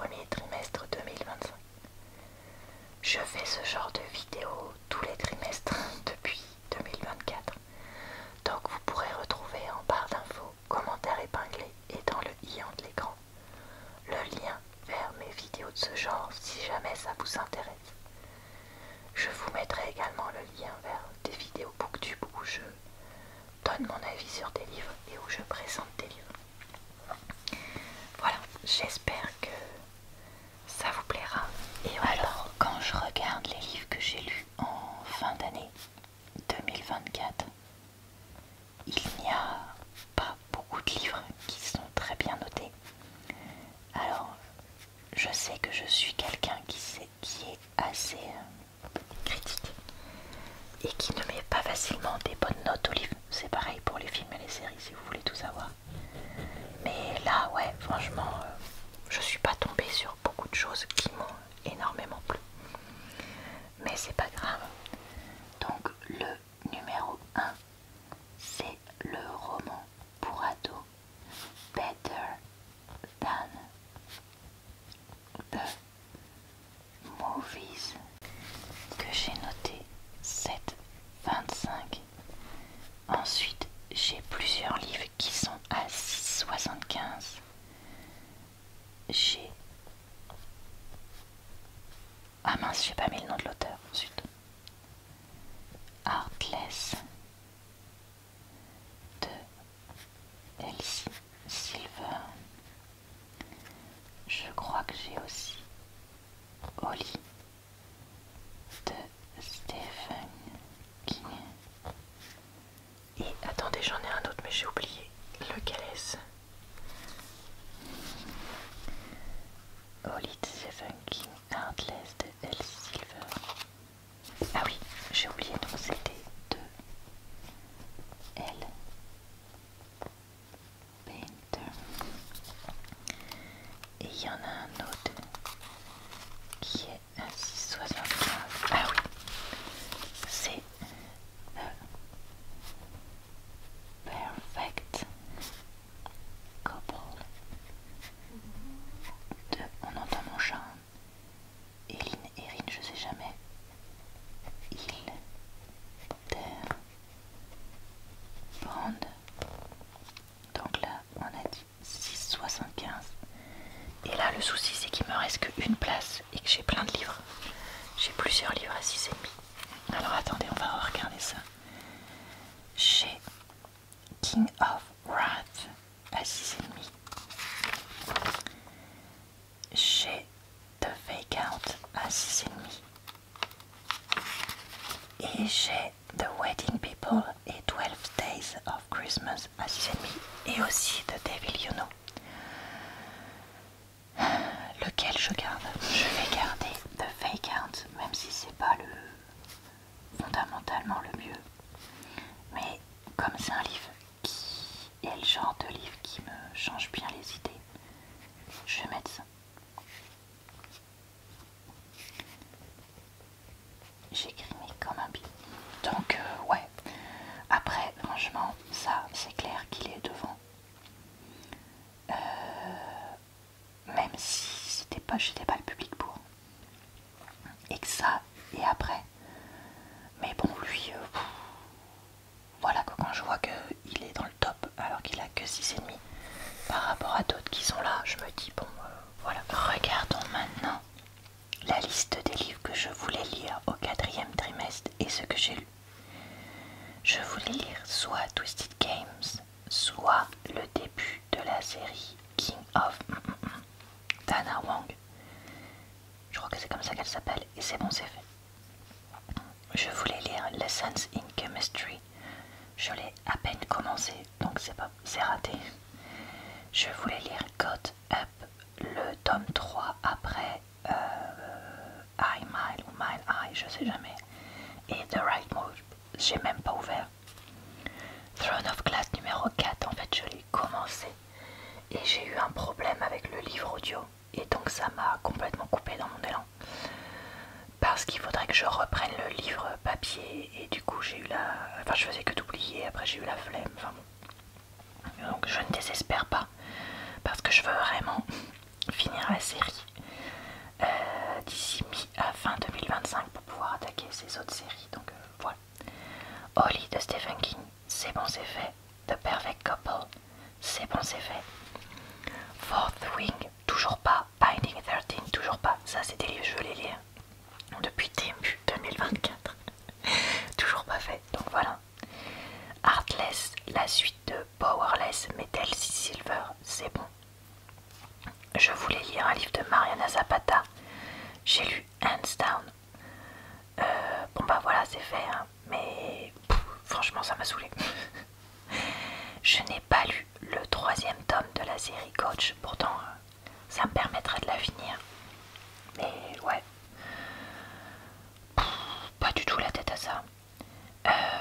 premier trimestre 2025. Je fais ce genre de vidéo tous les trimestres depuis 2024. Donc vous pourrez retrouver en barre d'infos, commentaires épinglés et dans le i de l'écran le lien vers mes vidéos de ce genre si jamais ça vous intéresse. Je vous mettrai également le lien vers des vidéos Booktube où je donne mon avis sur des livres et où je présente des livres. Voilà, j'espère que ça vous plaira. Et voilà. Alors, quand je regarde les livres que j'ai lus en fin d'année 2024, il n'y a pas beaucoup de livres qui sont très bien notés. Alors, je sais que je suis quelqu'un qui est assez critique et qui ne met pas facilement des bonnes notes aux livres. C'est pareil pour les films et les séries si vous voulez tout savoir. Mais là, ouais, franchement, je suis pas tombée sur beaucoup de choses qui m'ont énormément plu. Mais c'est pas grave. Donc, le numéro 1, c'est le roman pour ados Better Than the Movies, que j'ai noté 7,25. Ensuite, j'ai plusieurs livres qui sont à 6,75. J'ai... Ah mince, j'ai pas mis le nom de l'auteur. Ensuite, Heartless de Elsie Silver. Je crois que j'ai aussi Holly de Stephen King. Et attendez, j'en ai un autre mais j'ai oublié. Lequel est-ce? Holly de Stephen King, Heartless de Elsie Silver. Ah oui, j'ai oublié, donc c'était de L. Painter. Et il y en a un autre qui est à 6,75. Ah oui, c'est Perfect Couple de On entend mon chat. Erin, je sais jamais. Brand. Donc là, on a dit 6,75. Et là, le souci, c'est qu'il me reste qu'une place et que j'ai plein de livres. J'ai plusieurs livres à 6,5. Alors attendez, on va regarder ça. J'ai King of Wrath à 6,5. J'ai The Fake Out à 6,5. Et j'ai The Wedding People et 12 Days of Christmas à 6,5. Et aussi The Devil You Know. Lequel je garde? Je vais garder The Fake Out, même si c'est pas fondamentalement le mieux. Mais comme c'est un livre qui est le genre de livre qui me change bien les idées, je vais mettre ça. J'écris mais comme un billet. Donc ouais. Après, franchement, ça c'est clair qu'il est devant. Même si j'étais pas le public pour. Et que ça, et après. Mais bon, lui, voilà que quand je vois qu'il est dans le top alors qu'il a que 6,5 par rapport à d'autres qui sont là, je me dis bon, voilà. Regardons maintenant la liste des livres que je voulais lire au 4e trimestre et ce que j'ai lu. Je voulais lire soit Twisted Games, soit le début de la série King of d'Anna Wong. Je crois que c'est comme ça qu'elle s'appelle et c'est bon, c'est fait. Je voulais lire Lessons in Chemistry. Je l'ai à peine commencé, donc c'est raté. Je voulais lire Got Up, le tome 3 après I Mile ou Mile Eye, je sais jamais. Et The Right Move, j'ai même pas ouvert. Throne of Glass numéro 4, en fait je l'ai commencé. Et j'ai eu un problème avec le livre audio. Et donc ça m'a complètement coupé dans mon élan. Parce qu'il faudrait que je reprenne le livre papier. Et du coup j'ai eu la... Enfin je faisais que d'oublier, après j'ai eu la flemme. Enfin bon. Donc je ne désespère pas. Parce que je veux vraiment finir la série. les autres séries, donc voilà. Holly de Stephen King, c'est bon, c'est fait. The Perfect Couple, c'est bon, c'est fait. Fourth Wing, toujours pas. Binding 13, toujours pas. Ça, c'est des livres, je veux les lire depuis début 2024. Toujours pas fait, donc voilà. Heartless, la suite de Powerless, mais d'Elsie Silver, c'est bon. Je voulais lire un livre de Mariana Zapata. J'ai lu Hands Down. Bon bah voilà, c'est fait, hein, mais franchement, ça m'a saoulé. Je n'ai pas lu le 3e tome de la série Coach, pourtant ça me permettrait de la finir. Mais ouais, pas du tout la tête à ça.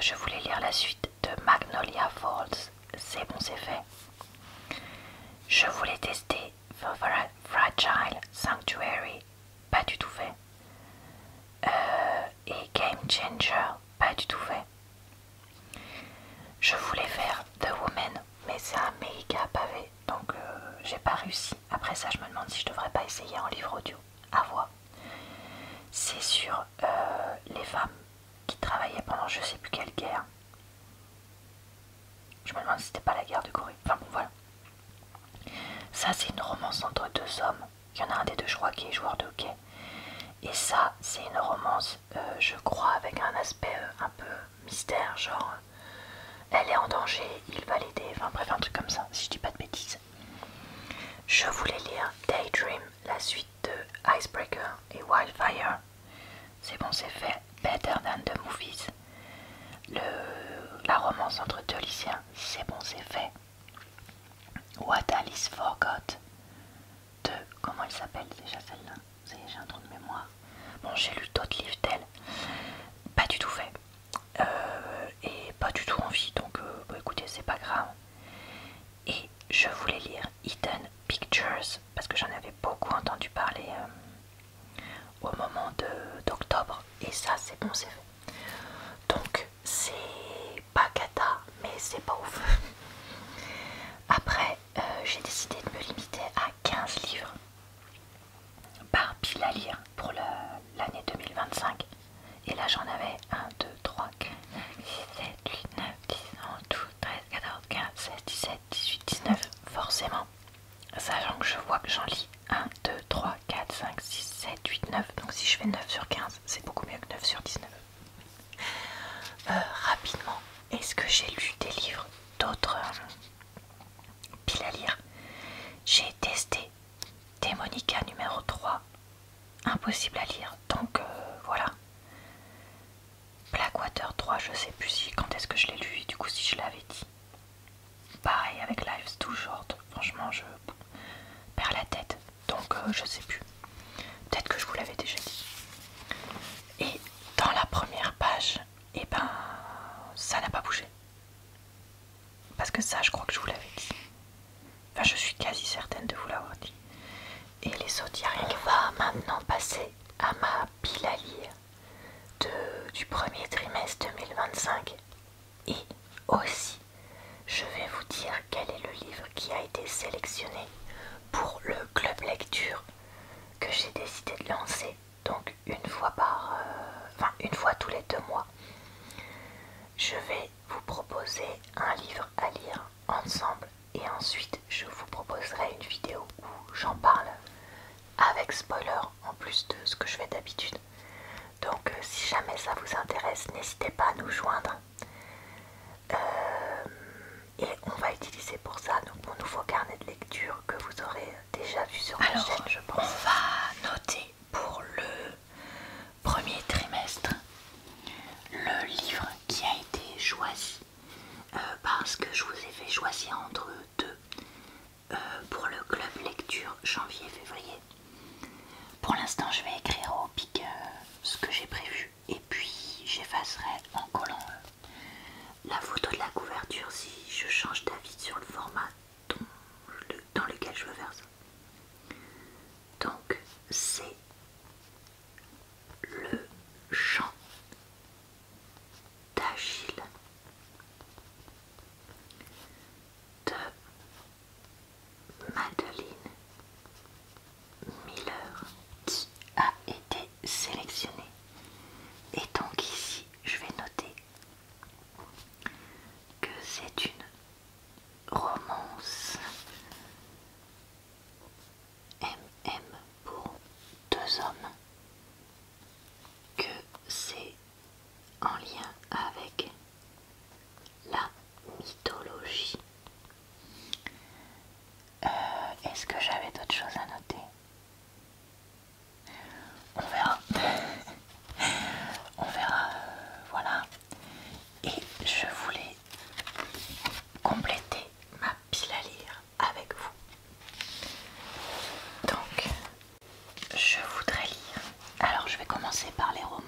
Je voulais lire la suite de Magnolia Falls, c'est bon, c'est fait. Je voulais tester Fragile Sanctuary, pas du tout fait. Et Game Changer, pas du tout fait. Je voulais faire The Woman, mais c'est un méga pavé, donc j'ai pas réussi. Après ça, je me demande si je devrais pas essayer en livre audio. À voir. C'est sur les femmes qui travaillaient pendant je sais plus quelle guerre. Je me demande si c'était pas la guerre de Corée. Enfin bon, voilà. Ça, c'est une romance entre 2 hommes. Il y en a un des 2, je crois, qui est joueur de hockey. Et ça, c'est une romance, je crois, avec un aspect un peu mystère, genre elle est en danger, il va l'aider, enfin bref, un truc comme ça, si je dis pas de bêtises. Je voulais lire Daydream, la suite de Icebreaker et Wildfire. C'est bon, c'est fait. Better Than the Movies. La romance entre 2 lycéens, c'est bon, c'est fait. What Alice Forgot de... Comment elle s'appelle déjà celle-là? Ça y est, j'ai un trou de mémoire. Bon, j'ai lu d'autres livres d'elle. Pas du tout fait. Et pas du tout envie, donc bah, écoutez, c'est pas grave. Et je voulais lire Hidden Pictures, parce que j'en avais beaucoup entendu parler au moment d'octobre. Et ça, c'est bon, c'est fait. Donc, c'est pas cata, mais c'est pas ouf. Après, j'ai décidé de me limiter à 15 livres par pile à lire pour l'année 2025. Et là, j'en avais 1, 2, 3, 4, 5, 6, 7, 8, 9, 10, 11, 12, 13, 14, 15, 16, 17, 18, 19. Forcément, sachant que je vois que j'en lis 1, 2, 3, 4, 5, 6, 7, 8, 9. Donc si je fais 9 sur 15, c'est beaucoup mieux que 9 sur 19. Rapidement, est-ce que j'ai lu des livres d'autres piles à lire? J'ai testé Démonica numéro 3, impossible à lire, donc voilà. Blackwater 3, je sais plus si quand est-ce que je l'ai lu, et du coup si je l'avais dit. Pareil avec Life's Too Short, franchement je perds la tête, donc je sais plus. Peut-être que je vous l'avais déjà dit. Et dans la première page, et ben ça n'a pas bougé. Parce que ça, je crois que je vous l'avais dit. Enfin, je suis quasi certaine de vous l'avoir dit. Et les autres, il n'y a rien. On va maintenant passer à ma pile à lire du premier trimestre 2025. Et aussi, je vais vous dire quel est le livre qui a été sélectionné pour le club lecture que j'ai décidé de lancer. Donc une fois une fois tous les 2 mois. Je vais vous proposer un livre à lire ensemble et ensuite je vous proposerai une vidéo où j'en parle avec spoiler en plus de ce que je fais d'habitude. Donc si jamais ça vous intéresse, n'hésitez pas à nous joindre. Et on va utiliser pour ça donc mon nouveau carnet de lecture que vous aurez déjà vu sur ma chaîne, je pense. On va noter pour le premier trimestre le livre qui a été choisi parce que je vous ai fait choisir entre 2 pour le club lecture janvier-février. Pour l'instant, je vais écrire au pic ce que j'ai prévu et puis j'effacerai en collant la photo de la couverture si je change d'avis sur le format dans lequel je veux faire ça. Donc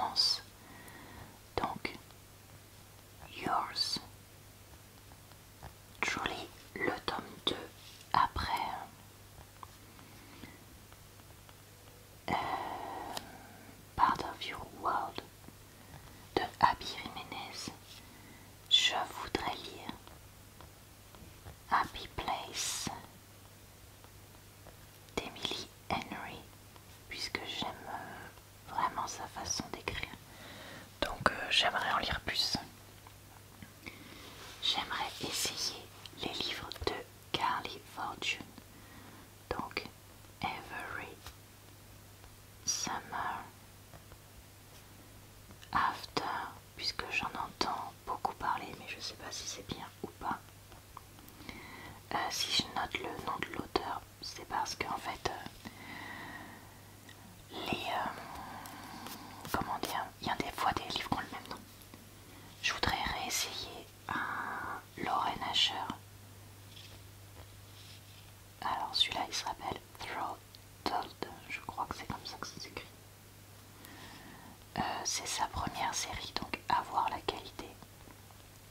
romance. Donc, Yours, Truly, le tome 2 après Part of Your World de Abby Jiménez. Je voudrais lire Happy Place d'Emily Henry, puisque j'aime vraiment sa façon d'écrire. Donc j'aimerais en lire plus. J'aimerais essayer les livres de Carly Fortune. Donc Every Summer After, puisque j'en entends beaucoup parler, mais je sais pas si c'est bien ou pas. Si je note le nom de l'auteur, c'est parce qu'en fait comment dire, il y a des fois des livres qui ont le même nom. Je voudrais réessayer un Lauren Asher. Alors celui-là il s'appelle Throttled, je crois que c'est comme ça que ça s'écrit. C'est sa première série, donc à voir la qualité.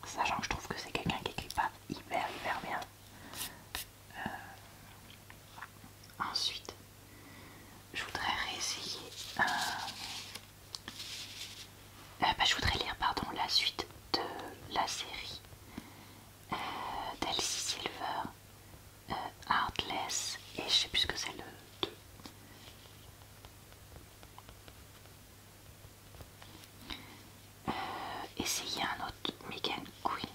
Sachant que je trouve que c'est quelqu'un qui écrit pas hyper bien. Ensuite, je voudrais réessayer je voudrais lire la suite de la série d'Elsie Silver, Heartless, et je sais plus ce que c'est le 2. Essayer un autre Megan Queen,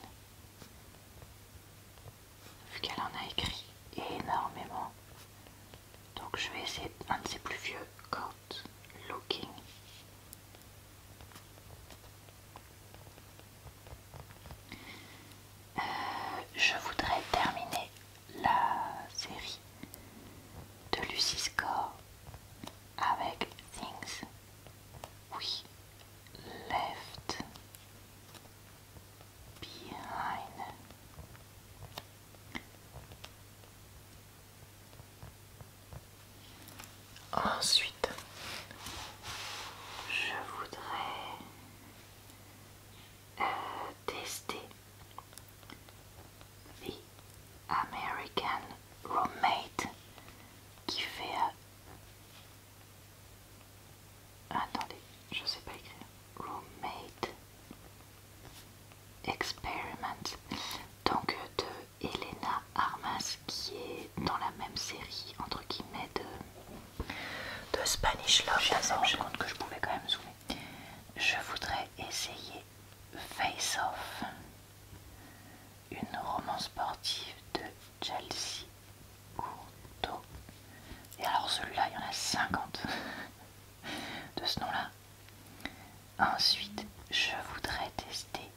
vu qu'elle en a écrit énormément. Donc je vais essayer un de ses plus vieux, Court Looking. Je voudrais terminer la série de Lucy Score avec Things We Left Behind. Ensuite, je voudrais tester The American Roommate qui fait... attendez, je sais pas écrire. Roommate Experiment. Donc de Elena Armas, qui est dans la même série entre guillemets de Spanish Love. Je me rends compte que je pouvais quand même zoomer. Je voudrais essayer Face Off, une romance sportive de Chelsea Courteau. Et alors celui-là, il y en a 50 de ce nom-là. Ensuite, je voudrais tester,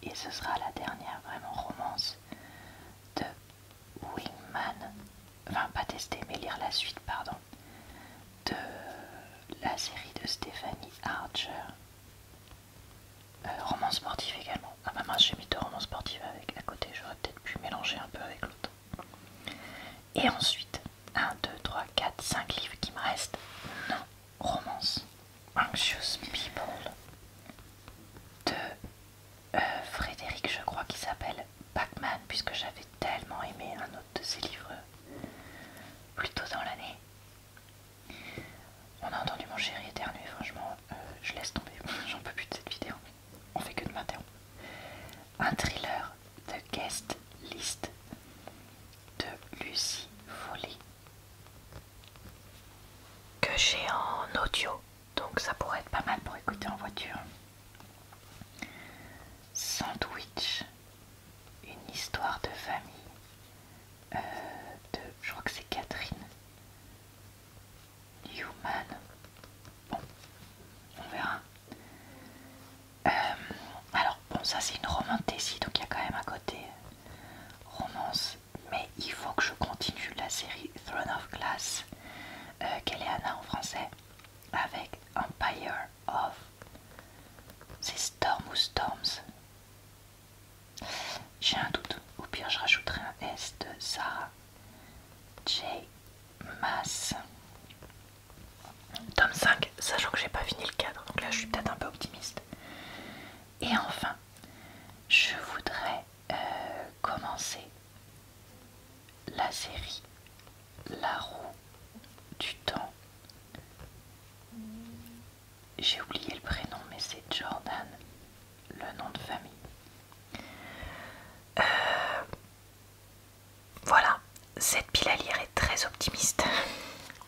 et ce sera la dernière vraiment romance, de Wingman. Enfin, pas tester, mais lire la suite, pardon, de la série de Stephanie Archer. Roman sportif également. Ah bah mince, j'ai mis 2 romans sportifs avec à côté, j'aurais peut-être pu mélanger un peu avec l'autre. Et ensuite, 1, 2, 3, 4, 5 livres qui me restent. Non, romance. Anxious People de Frédéric, je crois qu'il s'appelle Pac-Man, puisque j'avais tellement aimé un autre de ses livres plus tôt dans l'année. On a entendu mon chéri éternuer, franchement, je laisse tomber, j'en peux plus de cette vidéo. On fait que de m'interrompre. Un thriller de Guest List de Lucie Foley, que j'ai en audio, donc ça pourrait être pas mal pour écouter en voiture. Sandwich, une histoire de famille de, je crois que c'est Catherine Newman. Bon, on verra. Alors bon, ça c'est une romantésie, donc il y a quand même un côté romance, mais il faut que je continue la série Throne of Glass, qu'elle est Anna en français, avec Empire of... c'est Storm ou Storms, j'ai un doute, au pire je rajouterai un S de Sarah J. Maas. Tome 5, sachant que j'ai pas fini le cadre, donc je suis peut-être un peu optimiste. Et enfin, je voudrais commencer la série La roue du temps. J'ai oublié le prénom, mais c'est Jordan, le nom de famille. Voilà, cette pile à lire est très optimiste,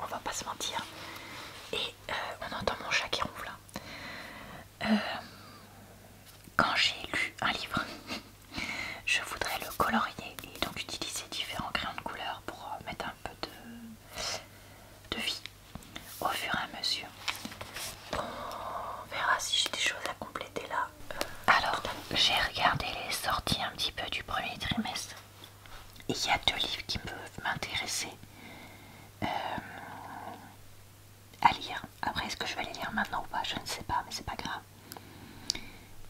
on va pas se mentir. Et on entend mon chat qui ronfle là. Quand j'ai lu un livre, je voudrais le colorier et donc utiliser différents crayons de couleur pour mettre un peu de vie au fur et à mesure. On verra si j'ai des choses à compléter là. Alors, j'ai regardé les sorties un petit peu du premier trimestre. Et il y a 2 livres qui peuvent m'intéresser à lire. Après, est-ce que je vais les lire maintenant ou pas? Je ne sais pas, mais c'est pas grave.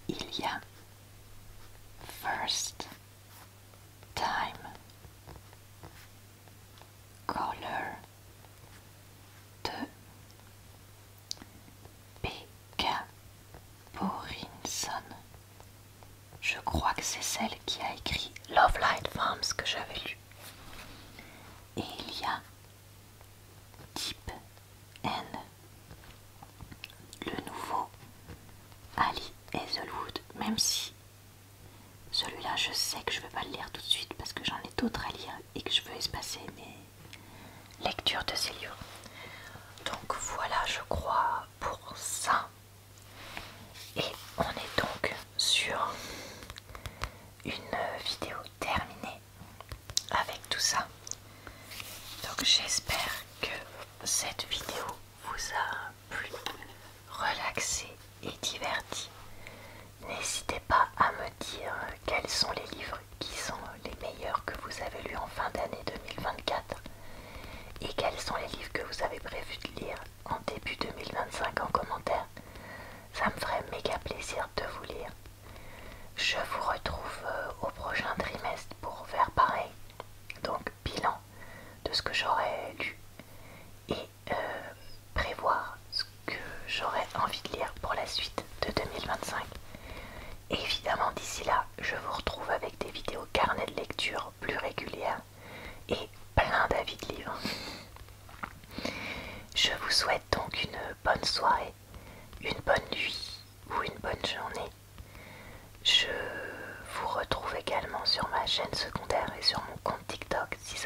Il y a First Time Caller de P.K. Borinson. Je crois que c'est celle qui a écrit Love Light Farms que j'avais lu. Et il y a Deep End, le nouveau Ali Hazelwood, même si celui-là je sais que je ne vais pas le lire tout de suite parce que j'en ai d'autres à lire et que je veux espacer mes lectures de ces livres. Donc voilà, je crois pour ça. Et on est donc sur une vidéo terminée avec tout ça. Donc j'espère que cette vidéo vous a plu, relaxé et diverti. N'hésitez pas à me dire quels sont les livres qui sont les meilleurs que vous avez lus en fin d'année 2024 et quels sont les livres que vous avez prévu de lire en début 2025 en commentaire. Ça me ferait méga plaisir de vous lire. Je vous retrouve au prochain trimestre pour faire pareil. Donc bilan de ce que j'aurais lu et prévoir ce que j'aurais envie de lire pour la suite de 2025. Et évidemment d'ici là, je vous retrouve avec des vidéos carnet de lecture plus régulières et plein d'avis de livres. Je vous souhaite donc une bonne soirée, une bonne nuit ou une bonne journée. Je vous retrouve également sur ma chaîne secondaire et sur mon compte TikTok si